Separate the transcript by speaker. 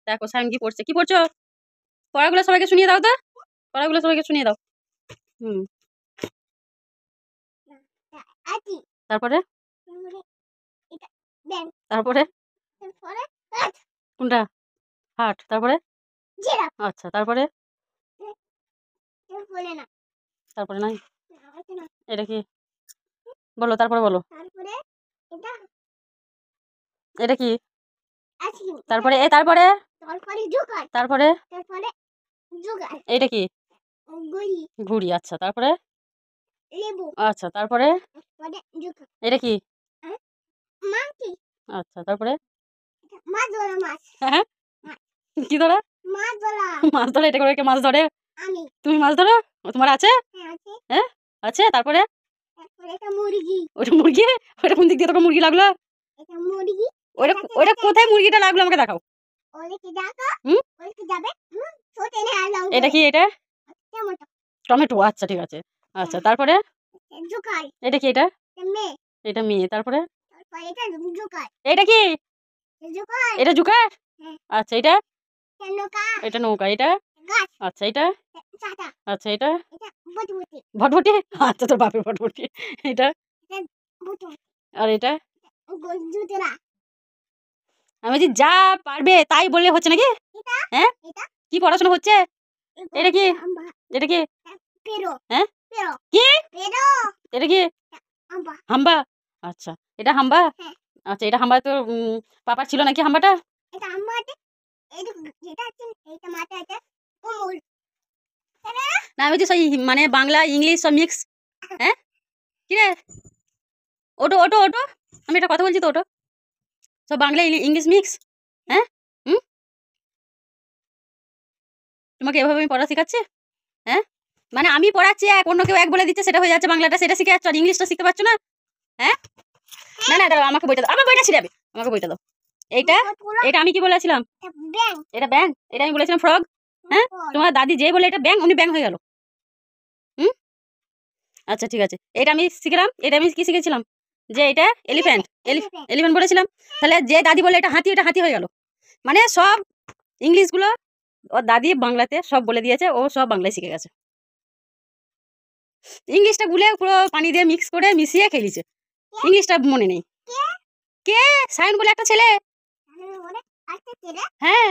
Speaker 1: দেখো সায়ন কি পড়ছে, কি পড়ছো? পড়াগুলো সবাইকে শুনিয়ে দাও তো, পড়াগুলো সবাইকে শুনিয়ে দাও। তারপরে তারপরে কোনটা? হাট। তারপরে আচ্ছা, তারপরে তারপরে নাই। এটা কি বলো, তারপরে বলো। এটা কি? তারপরে তারপরে তারপরে এটা কি? ঘুড়ি। আচ্ছা, তারপরে আচ্ছা, তারপরে এটা কি? আচ্ছা, তারপরে হ্যাঁ কি ধরা? মাছ ধরে। এটা করে কে মাছ ধরে? তুমি মাছ ধরো? তোমার আছে? হ্যাঁ আছে। তারপরে ওটা মুরগি। ওটা কোন দিক দিয়ে তোকে মুরগি লাগলো? ওটা কোথায় মুরগিটা লাগলো আমাকে দেখাও। এটা কি? এটা টমেটো। আচ্ছা, ঠিক আছে। আচ্ছা, তারপরে এটা কি? এটা মেয়ে। তারপরে এটা কি? এটা জোকার। আচ্ছা, এটা নৌকা। এটা আচ্ছা, এটা আচ্ছা, এটা ভটভটি। আচ্ছা, তোর বাপের ভটভটি। এটা আর এটা আমি বলছি যা পারবে তাই বললে হচ্ছে নাকি? হ্যাঁ কি পড়াশোনা হচ্ছে? এটা কি? এটা কি? হ্যাঁ কি? এটা কি? হাম্বা। আচ্ছা, এটা হাম্বা। আচ্ছা, এটা হাম্বা। তো পাপার ছিল নাকি হাম্বাটা? না আমি বলছি মানে বাংলা ইংলিশ সব মিক্স। হ্যাঁ কি রে? ওটো ওটো ওটো, আমি একটা কথা বলছি তো, ওটো সব বাংলা ইংলিশ মিক্স। হ্যাঁ তোমাকে এভাবে আমি পড়া শেখাচ্ছি? হ্যাঁ মানে আমি পড়াচ্ছি এক, অন্য কেউ এক বলে দিচ্ছে, সেটা হয়ে যাচ্ছে বাংলাটা, সেটা শিখে যাচ্ছ আর ইংলিশটা শিখতে পারছো না? হ্যাঁ না না দাঁড়াও, আমাকে বইটা দাও, আমার বইটা ছিড়াবে, আমাকে বইটা দাও। এইটা এটা আমি কি বলেছিলাম? এটা ব্যাং। এটা আমি বলেছিলাম ফ্রগ। হ্যাঁ তোমার দাদি যে বলে এটা ব্যাং, উনি ব্যাং হয়ে গেল। আচ্ছা, ঠিক আছে। এটা আমি শিখলাম। এটা আমি কি শিখেছিলাম? যে এটা এলিফ্যান্ট। এলিফ্যান্ট বলেছিলাম। তাহলে যে দাদি বলে এটা হাতি, এটা হাতি হয়ে গেল। মানে সব ইংলিশগুলো ওর দাদি বাংলাতে সব বলে দিয়েছে, ও সব বাংলায় শিখে গেছে। ইংলিশটা গুলে পুরো পানি দিয়ে মিক্স করে মিশিয়ে খেলিছে, ইংলিশটা মনে নেই। কে? সায়ন বলে একটা ছেলে। হ্যাঁ